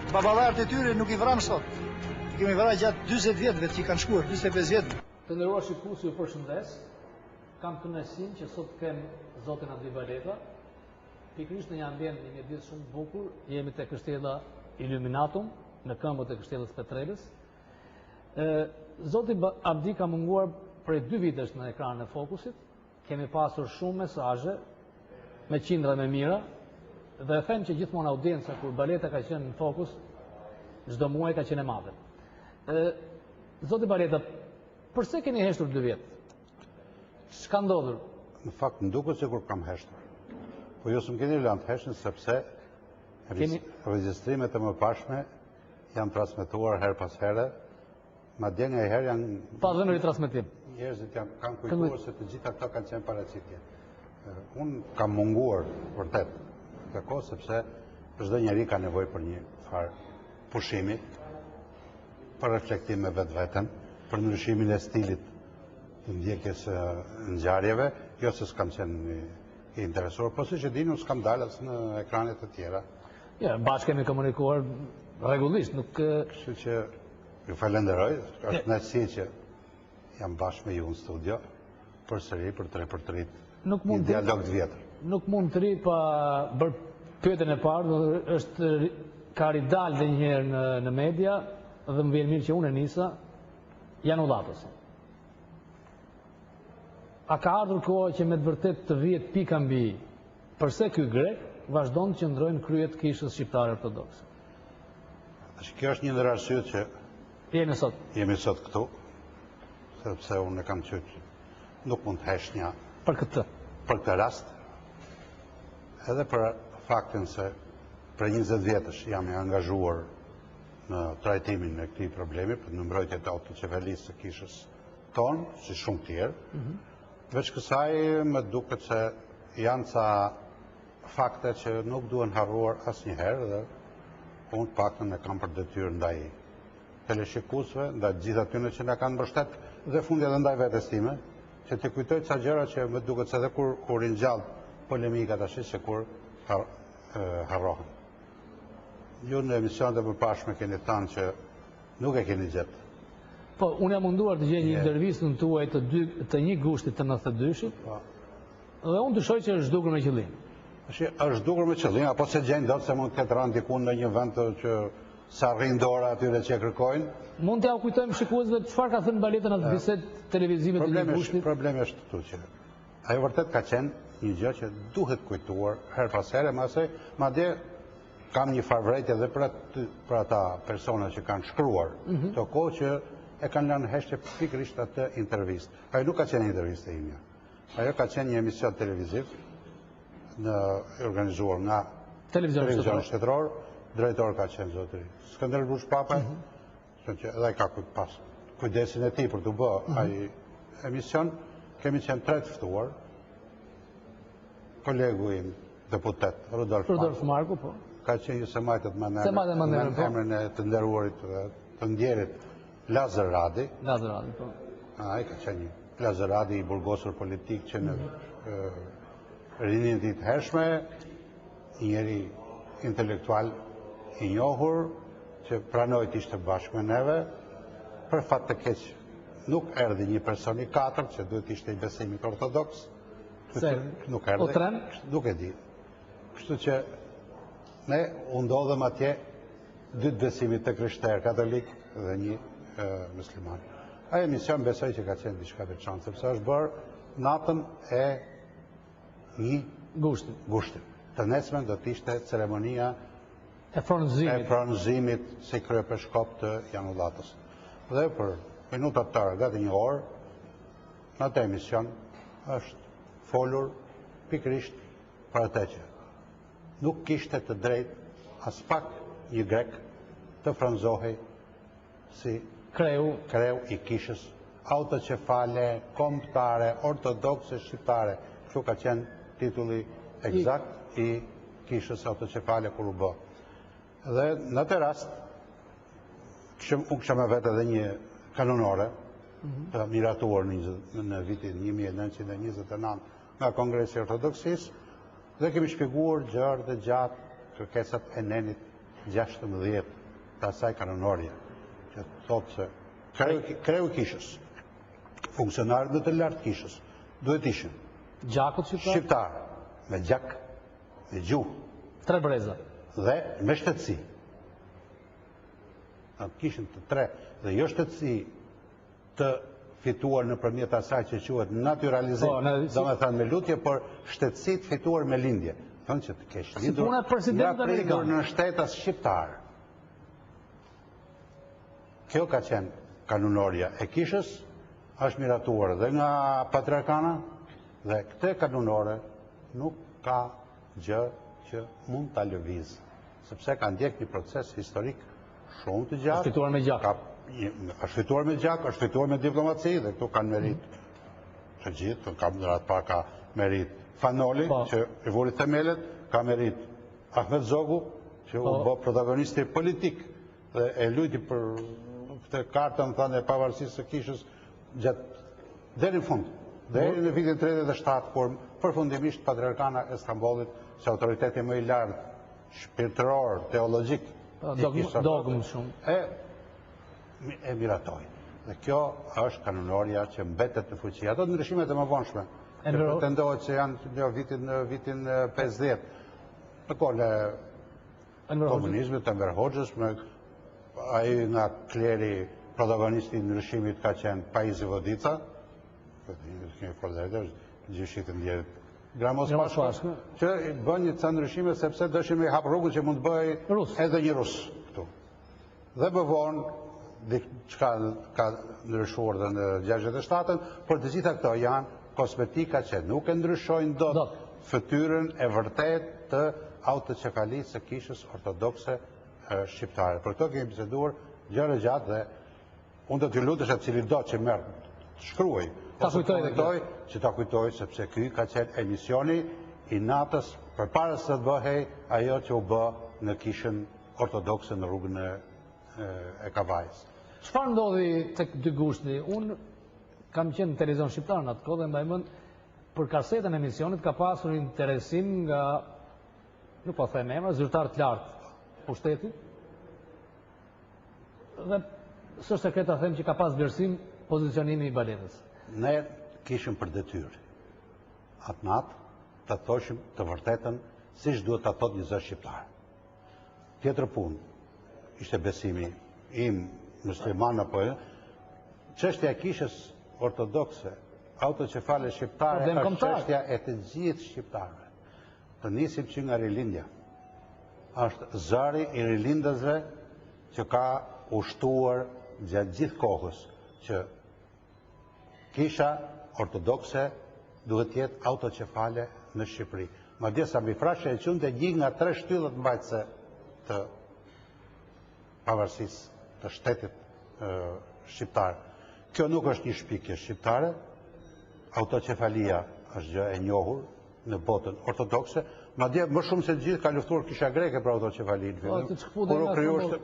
Baballarët e tyre nuk i vran sot. I kemi vrarë gjatë 40 vjetëve që i kanë shkuar, 45 vjetëve. Të nderuar shikues, ju përshëndes. Kam kënaqësinë që sot kem zotin Andri Baleta. Pikërisht në një ambient një mjedis shumë të bukur, jemi te kështjella Illuminatum, në këmbët e kështjellës Petrelës. Zoti Abdi ka munguar prej 2 vitesh në ekranin e Fokusit. Kemi pasur shumë mesazhe me qindra me mira dhe e them që gjithmonë audienca kur Baleta ka qenë në Fokus, çdo muaj ka qenë e madhe. Zoti Baleta, përse keni heshtur 2 vjet? Ç'ka ndodhur? Në fakt më duket sikur kam heshtur. Po jo s'm keni lënë të heshin sepse regjistrimet e mëparshme janë transmetuar her pas here. Madje nga herë janë Pa dhënë ritransmetim. Njerëzit kanë kujtuar se të gjitha këto kanë qenë paraqitje. Unë kam munguar vërtet këtë kohë sepse çdo njeri ka nevojë për një farë pushimi, për reflektim me vetveten, për ndryshimin e stilit të ndjekjes ngjarjeve, jo se s'kam qenë i interesuar, po siç e dini, unë s'kam dalë as në ekranet e tjera. Ja, bashkë kemi komunikuar rregullisht, nuk Kështu që ju falenderoj, është kënaqësi që jam bashkë me ju në studio, përsëri për të rritë një dialog të vjetër. Nuk mund të ri pa bërë pyetjen e parë, ka ridal dhe njëherë në media dhe më vjen mirë që unë e nisa, janë udhatës. A ka ardhur koha që me të vërtet të vihet pika mbi përse ky grek vazhdon të qëndrojnë kryet kishës shqiptare ortodokse? Kjo është një ndër arsyet që jemi sot këtu, sepse unë e kam qytë nuk mund të heshnja për këtë rast, edhe për faktin se për 20 vjetësh jam i angazhuar në trajtimin e këtij problemi, për në mbrojtje të autoqeverisë së kishës tonë, si shumë tjerë. Veç kësaj më duket se janë ca fakte që nuk duhen harruar asnjëherë dhe unë paktën e kam për detyrë ndaj teleshikuesve, ndaj gjithë atyre që na kanë mbështet dhe fundi edhe ndaj vetes time, që të kujtoj ca gjëra që më duket se edhe kur ringjall polemika tash se kur harrohen. Ju në emisionet e përpashme keni thënë që nuk e keni gjetë. Po, unë jam munduar të gjej një intervistën tuaj të një gushtit të 92-shit, dhe unë dyshoj që është zhdukur me qëllim. Është zhdukur me qëllim, apo se gjenë dot se mund të ketë rënë diku në një vend që sa rrin dora atyre që e kërkojnë. Mund t'ja kujtojmë shikuesve çfarë ka thënë Baleta në bisedë televizive të një gushtit? Problemi është këtu që ajo vërtet ka qenë një gjë që duhet kujtuar her pas here, madje kam një farvrejtje edhe për ata persona që kanë shkruar të kohë që e kanë lënë heshtje pikërisht atë intervistë. Ajo nuk ka qenë intervistë e imja. Ajo ka qenë një emision televiziv organizuar nga Televizioni Shtetëror. Drejtor ka qenë zotëri Skënder Rush Papa, që edhe ka pas kujdesin e tij për të bërë ai emision. Kemi qenë 3 të ftuar. Kolegu im deputet Rudolf Marku, po. Ka qenë një semajtët me emrin e të nderuarit të ndjerit Lazar Radi. Po. Ai ka qenë një Lazar Radi i burgosur politik që në rinin e tij të hershme, një njeri intelektual i njohur, që pranoi të ishte bashkë me neve, për fat të keq nuk erdhi një person i 4 që duhet ishte i besimit ortodoks. Nuk erdhi. Nuk e di. Kështu që ne u ndodhëm atje 2 besimit të krishterë katolik dhe një musliman. Ai emision besoj që ka qenë diçka veçantë, sepse është bërë natën e një gushti. Të nesmen do të ishte ceremonia e pronëzimit si kryepeshkop të Janullatës. Dhe për minutat tëra, gati 1 orë, në atë emision është folur pikërisht për atë që nuk kishte të drejtë as pak një grek të frymëzohej si kreu i kishës autoqefale, kombëtare, ortodokse shqiptare. Kështu ka qenë titulli eksakt i kishës autoqefale kur u bë. Dhe në atë rast, unë kisha me vetë edhe një kanonore të miratuar në vitin 1929 nga Kongresi Ortodoksisë, dhe kemi shpjeguar gjërë dhe gjatë kërkesat e nenit 16 të asaj kanonorje, që thotë se kreu i kishës, funksionarët më të lartë kishës, duhet ishin Gjakut shqiptar, me gjak, me gjuhë, 3 breza. dhe me shtetësi. Kishin të 3, dhe jo shtetësi të fituar në përmjet asaj që quhet naturalizim, do me thënë me lutje, por shtetësi të fituar me lindje. Thënë që të kesh lidur nga pritur në shtetas shqiptar. Kjo ka qenë kanunorja e kishës, është miratuar dhe nga patriarkana, dhe këte kanunore nuk ka gjë që mund të lëviz, sepse ka ndjek një proces historik shumë të gjatë. Është fituar me gjak. Është fituar me gjak, është fituar me diplomaci, dhe këtu kanë merit të gjithë, ka mëndërat pa ka merit Fanoli, që i vuri themelet, ka merit Ahmet Zogu, që u bë protagonisti politik, dhe e lujti për këtë kartën, thënë, e pavarësisë së kishës, gjatë deri në fund. Deri në vitin 37, kur përfundimisht patriarkana e Stambollit, që autoriteti më i lartë, shpirtëror, teologjik, dogmë shumë, e miratoj. Dhe kjo është kanunorja që mbetet në fuqi. Ato të ndryshimet e më vonshme, që pretendohet që janë në vitin 50, në kohën e komunizmit, të Enver Hoxhës, ai nga kleri protagonisti i ndryshimit ka qenë Paizi Vodica, gjithë të ndjerit Gramos Pashko, që bën një ca ndryshime sepse dëshim i hap rrugën që mund të bëj edhe një rus këtu. Dhe më vonë, diçka ka ndryshuar dhe në 67-ën, por të gjitha këto janë kosmetika që nuk e ndryshojnë dot fytyrën e vërtet të autocefalisë së kishës ortodokse shqiptare. Për këto kemi biseduar gjërë gjatë dhe unë do t'ju lutesh atë cili do që merë të shkruaj, që ta kujtoj, sepse ky ka qenë emisioni i natës përpara se të bëhej ajo që u bë në kishën ortodokse në rrugën e Kavajës. Çfarë ndodhi tek dy gushti? Unë kam qenë në televizion shqiptar në atë kohë dhe mbaj mend për kasetën e emisionit ka pasur interesim nga, nuk po them emra, zyrtar të lartë pushtetit. Dhe s'është sekret ta them që ka pas vlerësim pozicionimi i baletës. Ne kishim për detyrë atë natë të thoshim të vërtetën siç duhet ta thotë një zë shqiptar. Tjetër punë ishte besimi im musliman apo jo. Çështja e kishës ortodokse, autocefale shqiptare është çështja e të gjithë shqiptarëve. Të nisim që nga rilindja. Është zëri i rilindësve që ka ushtuar gjatë gjithë kohës që kisha ortodokse duhet jetë autocefale në Shqipëri. Madje Sami Frashë e qunte një nga 3 shtyllët mbajtëse të pavarësisë të shtetit shqiptar. Kjo nuk është një shpikje shqiptare, autocefalia është gjë e njohur në botën ortodokse, madje më shumë se gjithë ka luftuar kisha greke për autocefalinë,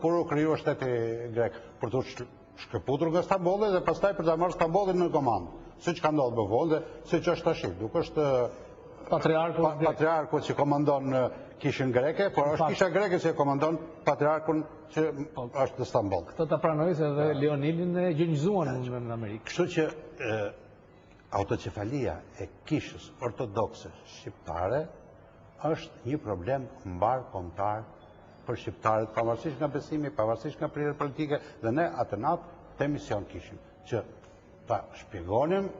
kur u krijua shteti grek, për të shkëputur nga Stambolli dhe pastaj për ta marrë Stambollin në komandë. Siç ka ndodhur më vonë dhe siç është tash. Nuk është patriarku që komandon kishën greke, por është kisha greke që komandon patriarkun që është në Stamboll. Këtë ta pranoj se dhe Leonidin e gjinjëzuan në Amerikë. Kështu që autocefalia e kishës ortodokse shqiptare është një problem mbar kombëtar për shqiptarët, pavarësisht nga besimi, pavarësisht nga prirje politike, dhe ne atë natë të emision kishim, që ta shpjegonim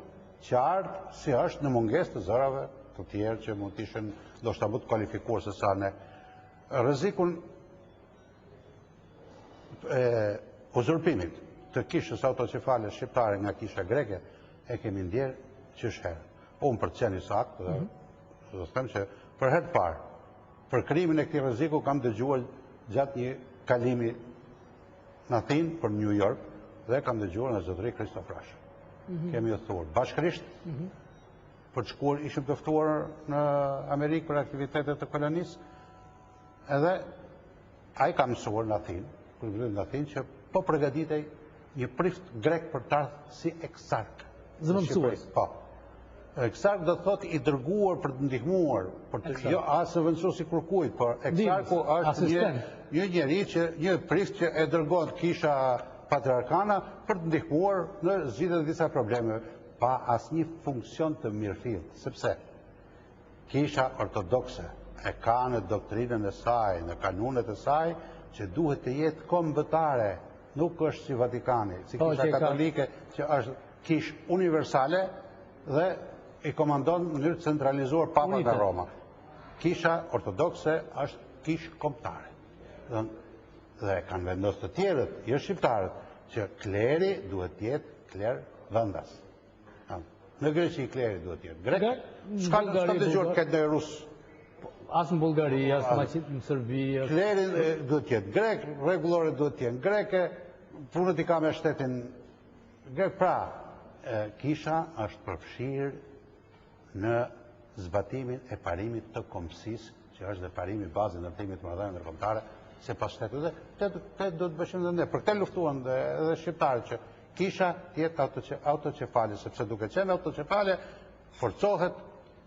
qartë si është në mungesë të zërave të tjerë që mund të ishin ndoshta më të kualifikuar se sa ne. Rrezikun e uzurpimit të kishës autocefale shqiptare nga kisha greke e kemi ndjerë qëshherë. Unë për të qenë i saktë, dhe them që për herë të parë, për krimin e këtij rreziku kam dëgjuar gjatë një kalimi në Athinë për New York dhe kam dëgjuar nga zotëri Kristo Frashë. Kemi udhëtuar bashkërisht për të shkuar, ishim të ftuar në Amerikë për aktivitetet të kolonisë, edhe ai ka mësuar në Athinë, në Athinë që po përgatitej një prift grek për të ardhur si eksark. Zëvendësues. Po. Eksark do thotë i dërguar për të ndihmuar, për të jo as vëndësuesi kërkujt, por eksarku është një njeri që një prift që e dërgon kisha patriarkana për të ndihmuar në zgjidhjen e disa problemeve pa asnjë funksion të mirëfillt, sepse kisha ortodokse e ka në doktrinën e saj, në kanunet e saj, që duhet të jetë kombëtare, nuk është si Vatikani, si kisha katolike që është kish universale dhe i komandon në mënyrë centralizuar Papa nga Roma. Kisha ortodokse është kish kombëtare. Dhe kanë vendosur të tjerët, jo shqiptarët, që kleri duhet të jetë kler vendas. Në Greqi kleri duhet të jetë grek. S'ka dëgjuar këtë në rus. As në Bullgari, as në Serbi. Kleri duhet të jetë grek, rregullore duhet të jenë greke, punët i ka me shtetin grek. Pra, kisha është përfshirë në zbatimin e parimit të kombësisë, që është dhe parimi bazë në ndërtimit të marrëdhënieve ndërkombëtare, se pas shtetit dhe te do të bëshim dhe ne. Për këtë luftuan edhe shqiptarët që kisha tjetë autocefale, sepse duke qenë autocefale, forcohet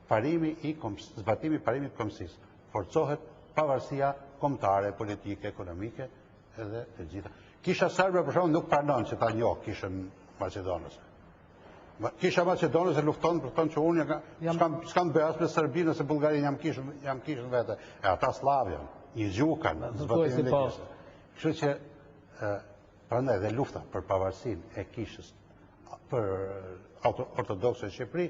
zbatimi parimit kombësisë, forcohet pavarësia kombëtare, politike, ekonomike edhe të gjitha. Kisha serbe për shembull nuk pranon që ta njohë kishën Maqedonëse. Kisha Maqedonëse lufton për tonë që unë s'kam bëj as me Serbinë ose Bullgarinë, jam kishën vete. E ata slavë janë, një gjuhë kanë, zbatimin e kishës. Kështu që prandaj dhe lufta për pavarësinë e kishës për ortodokse në Shqipëri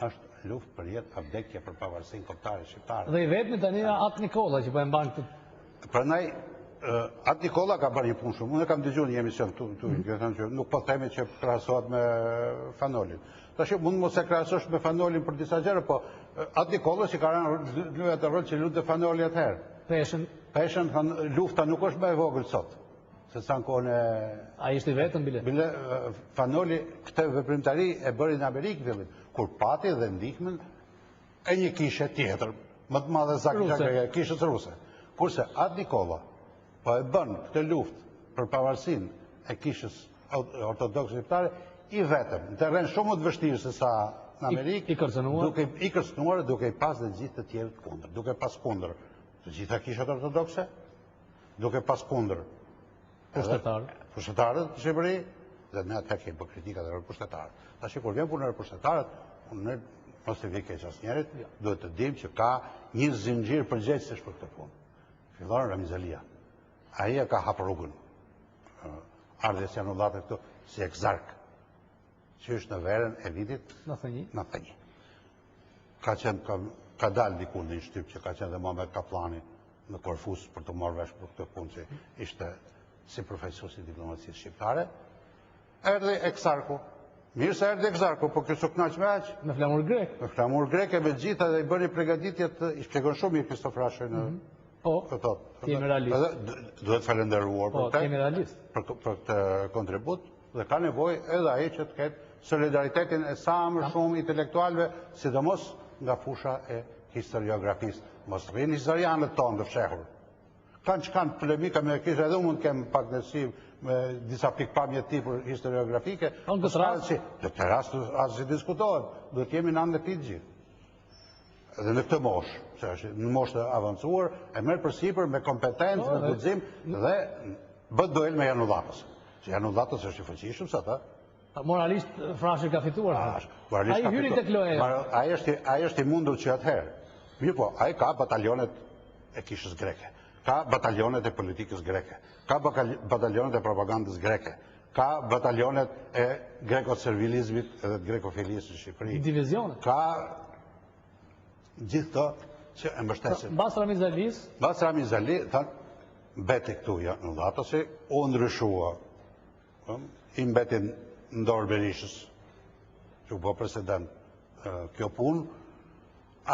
është luftë për jetë abdekje për pavarësinë kombëtare shqiptare. Dhe i vetmi tani At Nikola që po e mban këtë. Prandaj At Nikola ka bërë një punë shumë. Unë kam dëgjuar një emision që nuk po themi që krahasohet me Fanolin. Tash mund mos e krahasosh me Fanolin për disa gjëra, po At Nikola që ka rënë luajë atë rol që lutte Fanoli atëherë. Peshën lufta nuk është më e vogël sot. Se sa në kohën e... A ishte vetëm bile? Fanoli këtë veprimtari e bëri në Amerikë fillim, kur pati dhe ndihmën e një kishe tjetër, më të madhe zakë kishës ruse. Kurse At Nikola po e bën këtë luftë për pavarësinë e kishës ortodokse shqiptare i vetëm, në terren shumë më të vështirë se sa në Amerikë, i kërcënuar duke i pas dhe gjithë të tjerët kundër, duke pas kundër të gjitha kishat ortodokse, duke pas kundër pushtetarët të Shqipëri, dhe ne atë kemi për kritikat e pushtetarët. Tash kur vjen puna e pushtetarët, ne mos e vi keq asnjërit, duhet të dimë që ka një zinxhir përgjegjësish për këtë punë. Fillon Ramizalia. Ai e ka hapur rrugën. Ardhes Janullate këtu si egzark, që është në verën e vitit 91. Ka dalë diku në një shtyp që ka qenë dhe Muhamet Kaplani në Korfus për të marrë vesh për këtë punë që ishte si profesor si diplomacisë shqiptare. Erdhi egzarku. Mirë se erdhi egzarku, po kjo s'u kënaq me aq. Me flamur grek. Me flamur greke me gjitha dhe i bëri përgatitjet, i shpjegon shumë i Kristofrashoj në... Po, kemi realist. Duhet falenderuar për këtë kontribut dhe ka nevojë edhe ai që të ketë solidaritetin e sa më shumë intelektualëve, sidomos nga fusha e historiografisë. Mos rrinë historianët tonë të fshehur. Kanë që kanë polemika me kishë, edhe mund të kem pak nësim me disa pikpamje tipër historiografike. Në këtë rast asë si diskutohet, duhet jemi në anë të pitë gjithë. Dhe në këtë moshë, që është në moshë të avancuar, e merë përsipër me kompetencë, me guxim, dhe bët duel me Janullatës. Që Janullatës është i fuqishëm sa ta. Moralisht Frashi ka fituar. Ai hyri tek loja. Ai është i mundur që atëherë. Mirë po, ai ka batalionet e kishës greke, ka batalionet e politikës greke, ka batalionet e propagandës greke, ka batalionet e greko-servilizmit edhe greko-filisë në Shqipëri. Divizionet. Ka gjithë të që e mbështesin. Bas Ramizalis? Bas Ramizali, thënë, beti këtu Janullatësi, u ndryshua, i mbetin ndorë Berishës, që u po president kjo punë,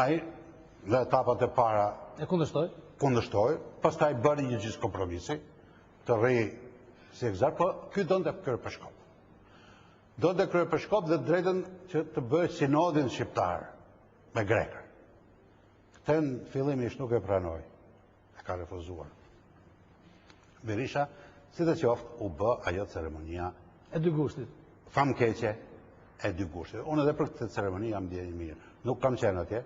ai dhe etapat e para e kundërshtoj, pastaj bëri një gjithë kompromisi, të rri si egzark, po kjo donte kryer Peshkop. Donte kryer Peshkop dhe drejtën që të bëjë sinodin shqiptar me grekër. Këtë në fillimisht nuk e pranoj, e ka refuzuar. Berisha, si të qoftë, u bë ajo ceremonia e dy gushtit. Famkeqe e dy gushtit. Unë edhe për këtë ceremonia jam ndjenjë mirë. Nuk kam qenë atje,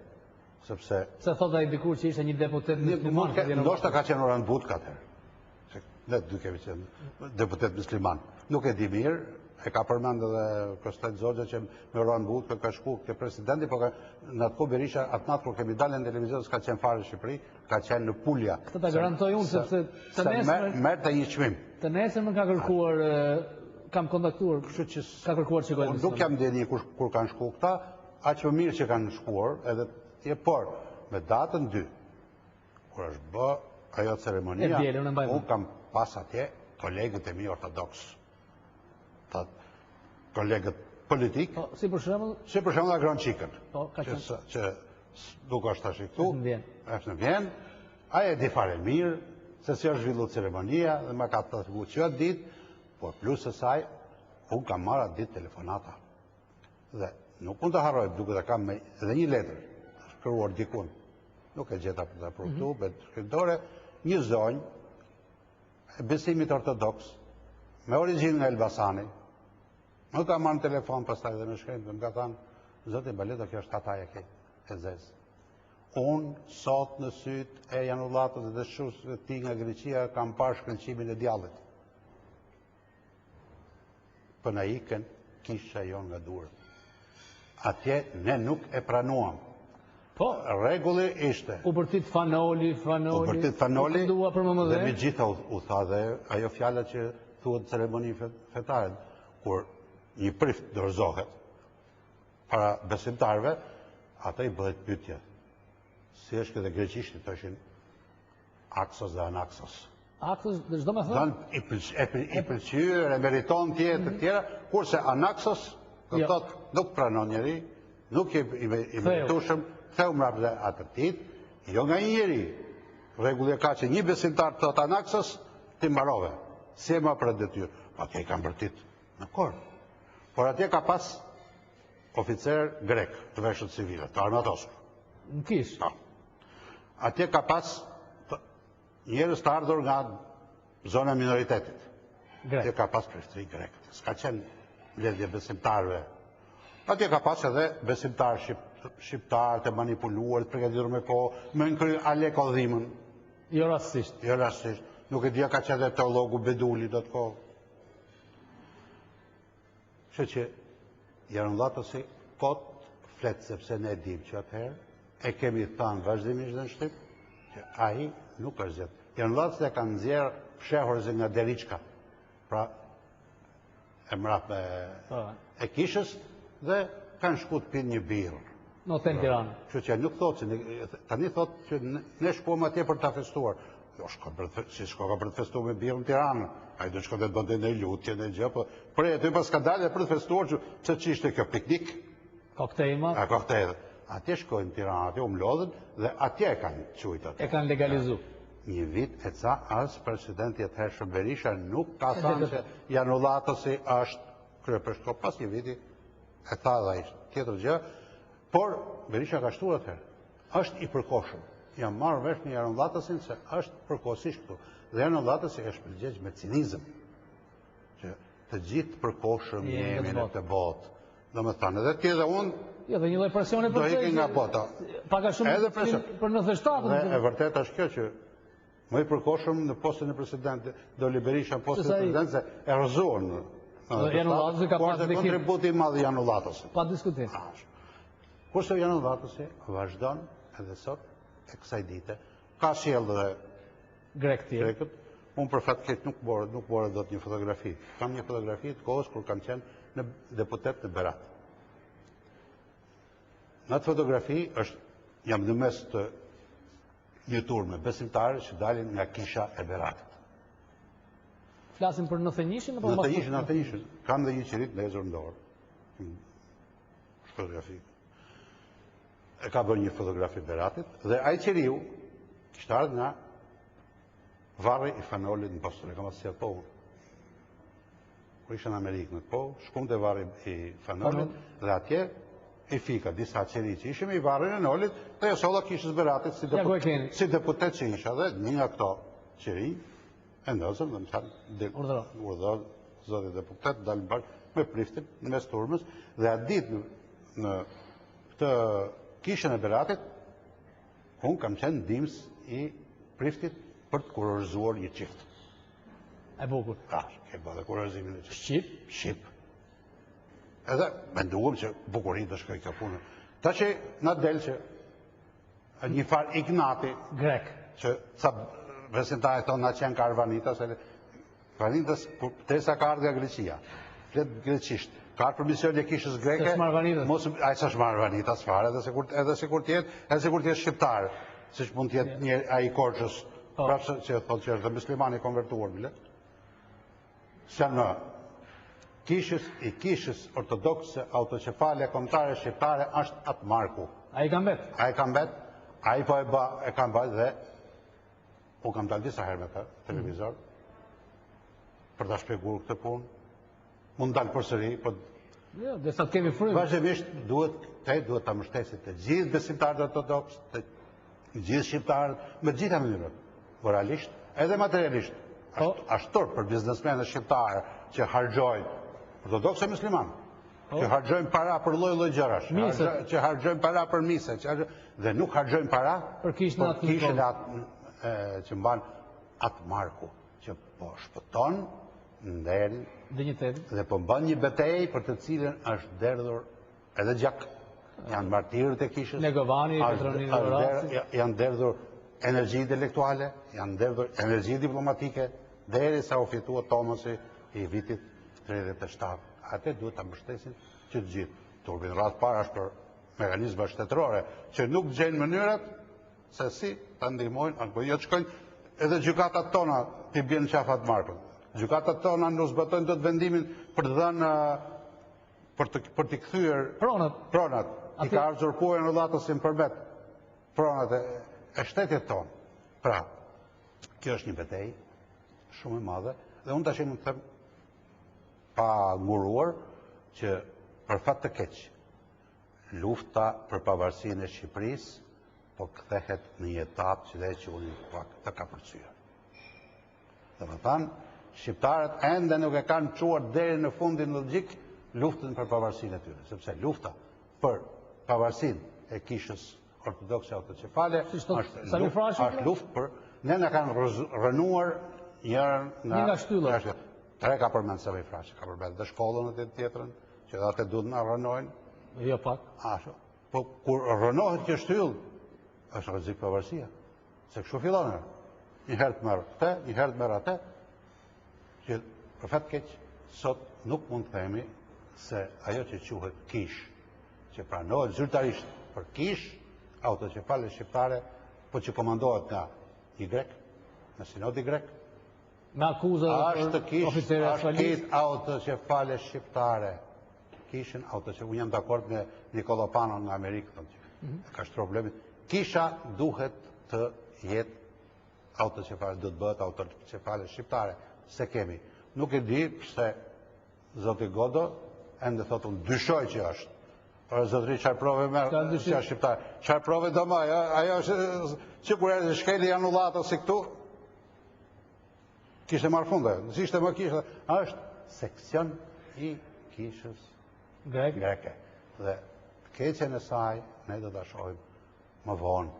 sepse... Se thot ai dikur që ishte një deputet musliman. Ndoshta ka qenë Orhan Butka atëherë. Ne dy kemi qenë deputet musliman. Nuk e di mirë, e ka përmend edhe Kostet Zorgja që me Ron Butë ka shku ke presidenti, po në atë kohë Berisha, atë natë kur kemi dalë në televizion, s'ka qenë fare në Shqipëri, ka qenë në Pulja. Këtë ta garantoj unë, sepse të nesër... Merë të një çmim. Të nesër më ka kërkuar, kam kontaktuar, ka kërkuar që gojnë. Nuk jam deni kur kanë shku këta, aq më mirë që kanë shkuar, edhe tje, por me datën 2, kur është bë ajo ceremonia, unë kam pas atje kolegët e mi ortodoks, kolegët politik, si për shembull Agron Qikën, që nuk është tash këtu, është në Vjenë, aja e di fare mirë, se si është zhvillu ceremonia, dhe më ka të thëgu që atë ditë, por plus e saj, unë kam marrë atë ditë telefonata. Dhe nuk unë të harroj, duke të kam edhe një letër, shkruar dikun, nuk e gjeta për të apërtu, bet shkritore, një zonjë e besimit ortodoks, me origjinë nga Elbasani, më ka marrë në telefon pastaj dhe me shkrim, dhe më ka thanë, Zoti Baleta, kjo është hataja e zezë. Unë, sot në syt e Janullatës dhe shusë ti nga Greqia, kam parë shkëlqimin e djallit. Për na ikën, kisha jo nga durët. Atje ne nuk e pranuam. Po, regulli ishte. U bërtit Fanoli, dhe me gjitha u tha dhe ajo fjala që thuhet ceremoni fetare, kur një prift dorëzohet para besimtarve, ata i bëhet pyetje. Si është edhe greqisht të thoshin Aksos dhe Anaksos. Aksos dhe çdo më thënë? I pëlqyer, e meriton të tjera, kurse Anaksos do thotë nuk pranon njeri, nuk i meritueshëm, theu mbrapsht atë ditë, jo nga një njeri. Rregulli ka që një besimtar thot Anaksos, ti mbarove. Si e ma për detyrë? Atje i kanë bërtit në korë. Por atje ka pas oficer grek të veshët civile, të armatosur. Në kish? Atje ka pas njerëz të ardhur nga zona minoritetit. Atje ka pas prishtri grek. S'ka qenë mbledhje besimtarve. Atje ka pas edhe besimtarë shqiptarë të manipuluar, të përgatitur me kohë, me nkry alekodhimën. Jo rastisht. Jo rastisht. Nuk e dia ka që edhe teologu Beduli do të kohë. Që Janullatësi kot fletë, sepse ne dim që atëherë, e kemi thënë vazhdimisht dhe në Shqip, që ai nuk është zgjedhur. Janullatësi e kanë nxjerrë fshehurzi nga Deriçka, pra e mrap e kishës, dhe kanë shku të pinë një birrë. Në hotel Tiranë. Kështu që nuk thotë, tani thotë që ne shkuam atje për ta festuar. Jo, si shkoka për të festuar me birrë në Tiranë. Ai do shkonte të bënte në lutje, në gjë, po prej aty pas ka dalë për të festuar që ç'ishte kjo piknik. Koktejma. Koktejl. Atje shkojnë në Tiranë, atje u mlodhen dhe atje e kanë quajtur atë. E kanë legalizuar. Një vit e ca as presidenti atëhershëm Berisha nuk ka thënë se Janullatësi është kryepreshkop, pas një viti e tha dhe ishte tjetër gjë, por Berisha ka shtuar atëherë. Është i përkohshëm. Jam marrë vesh me Janullatësin se është përkohësisht këtu. Dhe Janullatësi është përgjegjë me cinizëm. Që të gjithë përkohshëm jemi në të botë. Do me thënë, edhe ti dhe unë jo, dhe një lloj presioni për do ikin nga bota. Paka shumë për 97. Dhe e vërtet është kjo që më i përkohshëm në postin e presidentit, Doli Berisha në postin e presidentit, se e rrëzuar në Janullatësi ka pas ndikim. Kontributi i madh i Janullatësit. Pa diskutim. Kurse Janullatësi vazhdon edhe sot e kësaj dite. Ka sjellë dhe grekët. Unë për fat keq nuk bore dot një fotografi. Kam një fotografi të kohës kur kam qenë në deputet në Berat. Në atë fotografi jam në mes të një turme besimtarë që dalin nga kisha e Beratit. Flasim për 91-shin apo 91-shin. Kam dhe një qirit lezur në dorë. Fotografi. E ka bërë një fotografi Beratit dhe ai qiriu kishte ardhur nga varri i Fanolit në Boston. E kam asë po unë. Kur isha në Amerikë në po, shkum të varri i Fanolit dhe atje i fika disa qiri që ishim i varri në Nolit dhe jo solla kishës Beratit si deputet që isha dhe një nga këto qiri e ndëzëm dhe më thanë urdhër zoti deputet dalë bashkë me priftin në mes turmës dhe atë ditë në këtë kishën e Beratit unë kam qenë ndihmës i priftit për të kurorëzuar një çift. E bukur. Ke bë dhe kurorëzimin e Shqip. Shqip. Edhe menduam që bukurin të shkoj kjo punë. Ta që na del që një farë ignati Grek. që ca besimtare tonë na qenë ka Arvanitas, Arvanitas teresa ka ardhur nga Greqia. Flet greqisht. Ka për mision e kishës greke. S'është Arvanitas. Mos ai s'është Arvanitas fare, edhe sikur të jetë shqiptar, siç mund të jetë një ai Korçës. Prapë që thotë që është musliman i konvertuar bile. Se në kishës ortodokse autoqefale kombëtare shqiptare është atë Marku. Ai ka mbet. Ai ka mbet, ai po e ka mbet dhe u kam dalë disa herë me të televizor për ta shpjeguar këtë punë. Mund dalë përsëri, po Jo, dhe sa të kemi frymë. vazhdimisht duhet ta mbështesit të gjithë besimtarët ortodoks, të gjithë shqiptarët, me të gjitha mënyrët, moralisht edhe materialisht. Është turp për biznesmenët shqiptarë që harxojnë ortodoks e musliman, që harxojnë para për lloj-lloj gjërash, që harxojnë para për mise, dhe nuk harxojnë para për kishën atë që mban atë Marku, që po shpëton nderin dhe po mban një betejë për të cilën është derdhur edhe gjak. Janë martirët e kishës. Negovani, Petronini Dorasi. Janë derdhur energji intelektuale, janë derdhur energji diplomatike, derisa u fitua Tomasi i vitit 37. Atë duhet ta mbështesin që të gjithë. Turpin rast para është për mekanizma shtetërore që nuk gjejnë mënyrat se si ta ndihmojnë apo jo të shkojnë edhe gjykatat tona t'i bjen qafat Markut. Gjykatat tona nuk zbatojnë dot vendimin për të dhënë për t'i kthyer pronat. I ka usurpuar në Llatosin përbet pronat e shtetit tonë. Pra, kjo është një betejë shumë e madhe dhe unë tash mund të them pa nguruar që për fat të keq lufta për pavarësinë e Shqipërisë po kthehet në një etapë që dhe që unë pak të ka përcyer. Dhe më thanë, shqiptarët ende nuk e kanë quar deri në fundin logjik luftën për pavarësinë e tyre, sepse lufta për pavarësinë e kishës ortodokse autoqefale është luftë për ne na kanë rënuar një nga shtyllat. Tre ka përmend Sami Fraçi, ka përmend dhe shkollën e tjetrën, që dhe atë duhet na rënojnë. Jo pak. Po kur rënohet kjo shtyllë, është rrezik pavarësia. Se kështu fillon. Një herë të merr këtë, një herë të merr atë, që për fat keq sot nuk mund të themi se ajo që quhet kish, që pranohet zyrtarisht për kish autoqefale shqiptare, po që komandohet nga një grek, në sinodi grek, me akuzë për oficerë e Ashtë autoqefale shqiptare. Kishën autoqefale. Unë jam dakord me Nicola Panon nga Amerikë, ka është problemit. Kisha duhet të jetë autoqefale, duhet bëhet autoqefale shqiptare. Se kemi. Nuk e di pse zoti Godo ende thotë unë dyshoj që është. Por zotëri çfarë prove merr që është shqiptar. Çfarë prove do më? Ajo është sigurisht e shkeli anullata si këtu. Kishte marrë funde, nësishte më kishte, është seksion i kishës greke. Dhe keqen e saj, ne do ta shohim më vonë,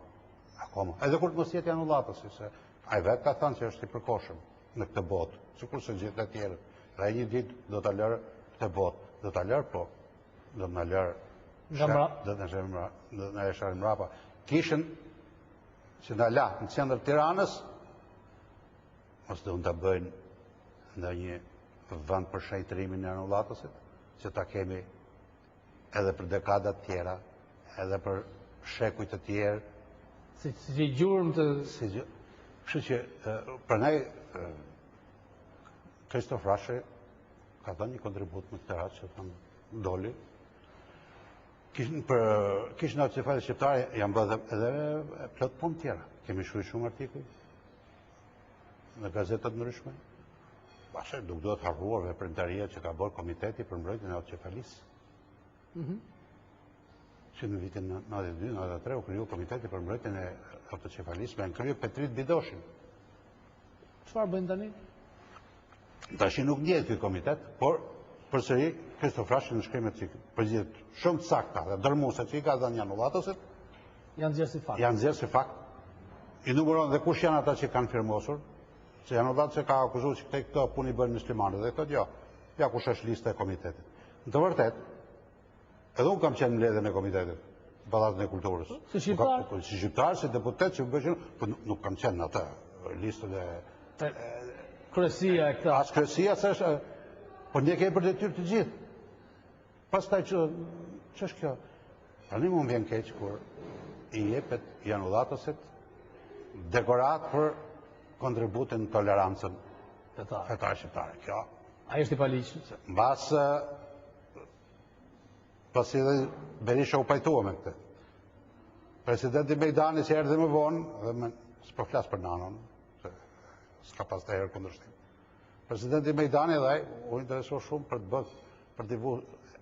akoma. Edhe kur të mos jetë anullatësi, se ai vetë ka thënë që është i përkohshëm në këtë botë, sikur se gjithë të tjerët. Dhe një ditë do ta lërë këtë botë, do ta lërë, po do na lërë do na lërë mbrapa. Kishën që na la në qendër Tiranës, mos do të bëjnë ndonjë vend për shëjtërimin e anullatësit, që ta kemi edhe për dekadat tjera, edhe për shekuj të tjerë. Si i gjurëm të... Kështu që për ne Kristof Rashi ka dhënë një kontribut në këtë rast që thënë doli. Kishën autoqefale shqiptare janë bërë edhe plot punë tjera. Kemi shkruar shumë artikuj në gazetat ndryshme. Pastaj nuk duhet harruar veprimtaria që ka bërë Komiteti për mbrojtjen e autoqefalisë. Që në vitin 92-93 u kriju Komiteti për mbrojtjen e autoqefalisë me krye Petrit Bidoshin. Çfarë bëjnë tani? Tashi nuk ndjehet ky komitet, por përsëri Kristof Rashi në shkrimet që përgjigjet shumë të sakta dhe dërmuese që i ka dhënë anullatësit janë nxjerrë si fakt. Janë nxjerrë si fakt. I numëron dhe kush janë ata që kanë firmosur, Se Janullat se ka akuzuar që këto puni bën muslimanët dhe thotë jo, ja kush është lista e komitetit. Në të vërtet, edhe unë kam qenë në mbledhjen e komitetit, Pallatin e Kulturës. Si shqiptar? Si shqiptar, si deputet që bëjnë, po nuk kam qenë në atë listën e Kryesia e këta. as kryesia s'është, po ne kemi për detyrë të gjithë. Pastaj ç'është kjo? Tani më vjen keq kur i jepet Janullatësit dekorat për kontributin në tolerancën fetare shqiptare. Kjo Ai është i paligjshëm. mbas pasi edhe Berisha u pajtua me këtë. Presidenti Mejdani që erdhi më vonë, dhe s'po flas për nanon, se s'ka pas të herë kundërshtim. Presidenti Mejdani edhe ai u interesoi shumë për të bërë, për t'i vu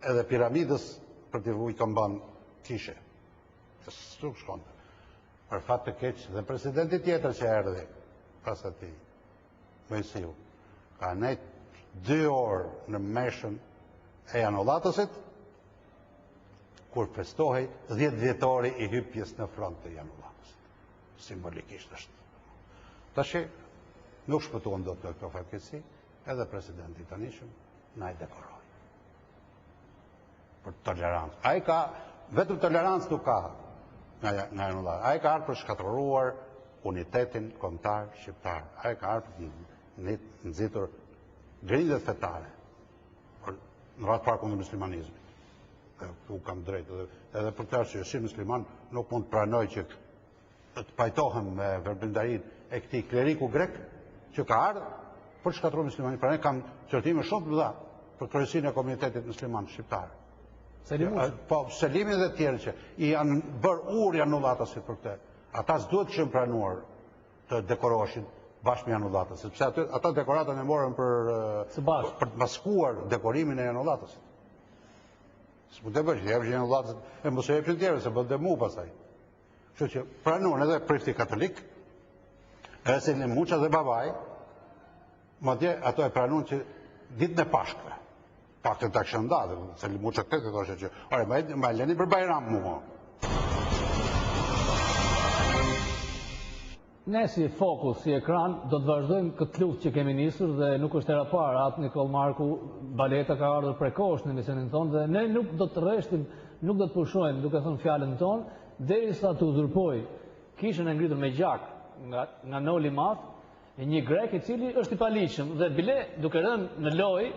edhe piramidës për t'i vu i këmban kishe. S'u shkonte. Për fat të keq dhe presidenti tjetër që erdhi pas atij, Mojsiu, ka nejt 2 orë në meshën e Janullatësit, kur festohej 10 vjetori i hypjes në front të Janullatësit. Simbolikisht është. Tashi, nuk shpëtuan dot nga këto fatkeqësi, edhe presidenti i tanishëm na i dekoroi. Për tolerancë. Ai ka vetëm tolerancë nuk ka nga Janullat. Ai ka ardhur për shkatëruar unitetin kombëtar shqiptar. Ai ka ardhur për nxitur grindet fetare. Në radhë parë kundër muslimanizmit. U kam drejtë edhe për të arsye si musliman nuk mund të pranoj që të pajtohem me verbindarinë e këtij kleriku grek që ka ardhur për shkatëruar muslimanin. Pra ne kam qërtime shumë të mëdha për kryesinë e komunitetit musliman shqiptar. Po, Selimi dhe tjerë që i janë bërë urë Janullatësit për këtë. Ata s'duhet këshën pranuar të dekoroshin bashkë me Janullatësit. Sepse ata dekoratën e morën për të maskuar dekorimin e Janullatësit. S'mu të bësh, jepshin Janullatësit e mos e jepshin tjerë, se bën dhe mu pasaj. Kështu që pranuar edhe prifti katolik, edhe Selim Muça dhe babaj, madje ato e pranuar që ditën e Pashkëve. Pak të këshën ndatë, Selim Muça këtë thoshe që, ore, ma leni për Bajram mua. Ne si Fokus, si ekran, do të vazhdojmë këtë luftë që kemi nisur dhe nuk është era parë. Atë Nikol Marku, Baleta ka ardhur prekosh në emisionin tonë dhe ne nuk do të rreshtim, nuk do të pushojmë duke thënë fjalën tonë, derisa të uzurpoj kishën e ngritur me gjak nga Noli Math, një grek i cili është i paligjshëm dhe bile duke rënë në lojë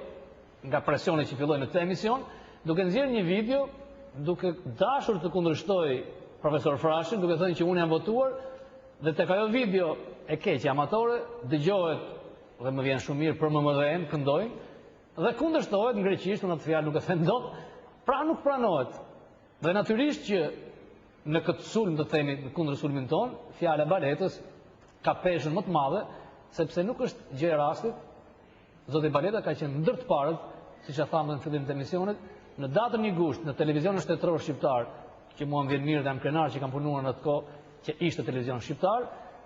nga presioni që filloi në këtë emision, duke nxjerrë një video, duke dashur të kundërshtoj profesor Frashin, duke thënë që unë jam votuar. Dhe tek ajo video e keqe amatore, dëgjohet dhe më vjen shumë mirë për MMDN, këndojnë, dhe kundërshtohet në greqisht, në atë fjalë nuk e them dot, pra nuk pranohet. Dhe natyrisht që në këtë sulm të themi kundër sulmin ton, fjala e Baletës ka peshën më të madhe, sepse nuk është gjë e rastit. Zoti Baleta ka qenë ndër të parët, siç e thamë në fillim të emisionit, në datën 1 gusht në televizionin shtetëror shqiptar, që mua më vjen mirë dhe jam krenar që kam punuar në atë kohë, që ishte televizion shqiptar,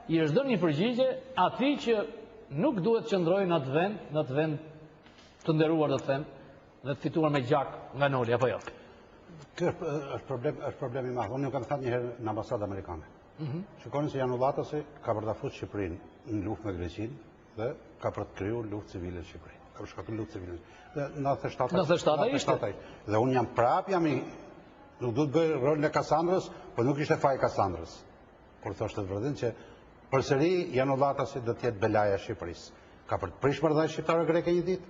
i është dhënë një përgjigje atij që nuk duhet qëndrojë në atë vend të nderuar, do të them, dhe të fituar me gjak nga Noli, apo jo? Ky është problem i madh. Unë ju kam thënë një herë në ambasadë amerikane. Shikoni se Janullatësi ka për ta futur Shqipërinë në luftë me Greqinë dhe ka për të krijuar luftë civile në Shqipëri. Ka për shkaktuar luftë civile. Dhe 97 ishte. Dhe unë jam nuk du të bëjë rolin e Kasandrës, po nuk ishte faj Kasandrës. Kur thoshte të vërtetë që përsëri Janullatësi do të jetë belaja e Shqipërisë. Ka për të prish marrëdhënie shqiptare greke një ditë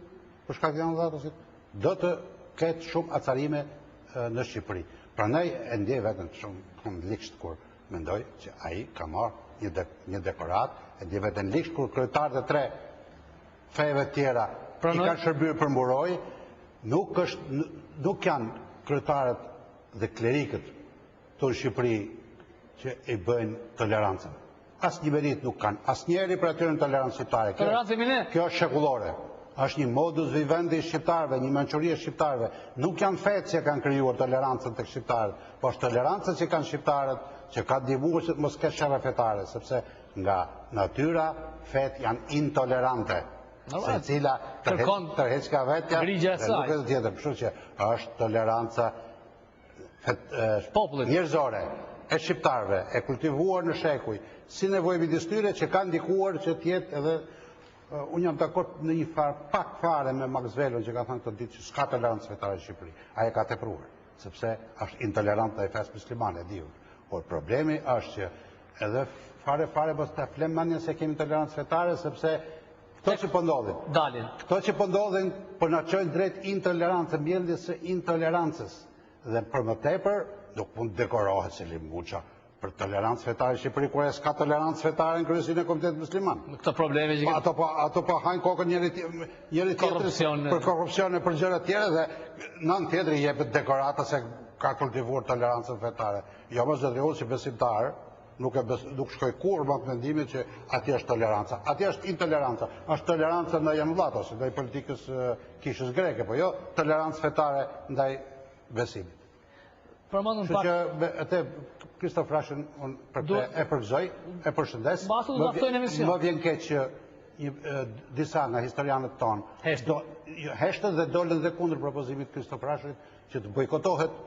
për shkak të Janullatësit. Do të ketë shumë acarime në Shqipëri. Prandaj e ndjej veten shumë liksht kur mendoj që ai ka marrë një dekorat, e ndjej veten liksht kur kryetarët e 3 feve tjera i kanë shërbyer për mburoj, nuk janë kryetarët dhe klerikët të në Shqipëri që i bëjnë tolerancën. Asë një merit nuk kanë, asë njeri për atyre në tolerancë shqiptare. Kjo është shekullore. Është një modus vivendi shqiptarve, një mençurie shqiptarve. Nuk janë fetë që kanë krijuar tolerancën të shqiptarët, po është tolerancën që kanë shqiptarët, që ka ndihmuar që të mos ketë sherrë fetare, sepse nga natyra fetë janë intolerante. Se cila tërheq ka vetja dhe nuk e të tjetër. Kështu që është toleranca njerëzore e shqiptarve, e kultivuar në shekuj, si nevojë midis tyre që kanë ndikuar që të jetë edhe Unë jam dakord në një pak fare me Max Velon që ka thënë këtë ditë që s'ka tolerancë fetare në Shqipëri. Ai e ka tepruar, sepse është intolerant ai fesë muslimane, diu. Por problemi është që edhe fare mos ta flem mendjen se kemi tolerancë fetare, sepse këto që po ndodhin. Dalin. Këto që po ndodhin po na çojnë drejt intolerancës, mbjelljes së intolerancës. Dhe për më tepër nuk mund dekorohet Selim Muça për tolerancë fetare në Shqipëri, kur s'ka tolerancë fetare në kryesinë e Komitetit Musliman. Këto probleme që Ato po hajnë kokën njëri tjetrit për korrupsione, për gjëra të tjera dhe nën tjetër i jepet dekorata se ka kultivuar tolerancën fetare. Jo më zotëri unë si besimtar nuk shkoj kur me mendimin që atje është toleranca. Atje është intoleranca. Është toleranca ndaj Janullat ose ndaj politikës kishës greke, po jo tolerancë fetare ndaj besimit. Kështu që atë Kristof Rashën e përgëzoj, e përshëndes. Më vjen keq që disa nga historianët tonë heshtën dhe dolën dhe kundër propozimit Kristof Rashën që të bojkotohet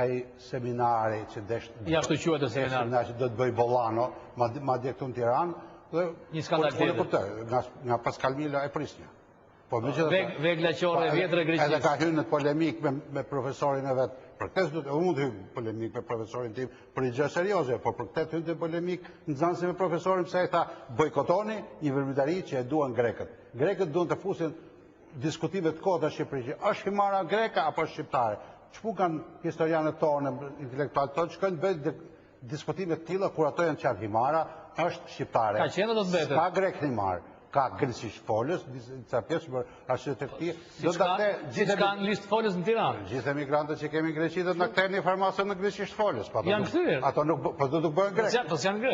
ai seminari që jashtë quhet të seminar që do të bëj Bollano, madje këtu në Tiranë, dhe një skandal tjetër. Nga Pascal Mila e Prisnia. Veglaçore vjetre Greqisë. Edhe ka hyrë në polemik me profesorin e vet. Për këtë unë të hyj polemik me profesorin tim për një gjë serioze, por për këtë hyrë në polemik nxënësi me profesorin pse ai tha bojkotoni një veprimtari që e duan grekët. Grekët duan të fusin diskutime të kota në Shqipëri që është himara greka apo shqiptare. Çfarë kanë historianët tonë, intelektualët tonë, shkojnë bëjnë diskutime të tilla kur ato janë qartë himara është shqiptare. Ka qenë do të bëhet. Ka grek himar. Ka greqisht folës, disa pjesë për arsye të tij. Gjithë kanë listë folës në Tiranë. Gjithë emigrantët që kemi në Greqi do të na kthejnë informacion në greqisht folës, Janë kthyer. Ato nuk po do të bëhen grek. Po janë grek.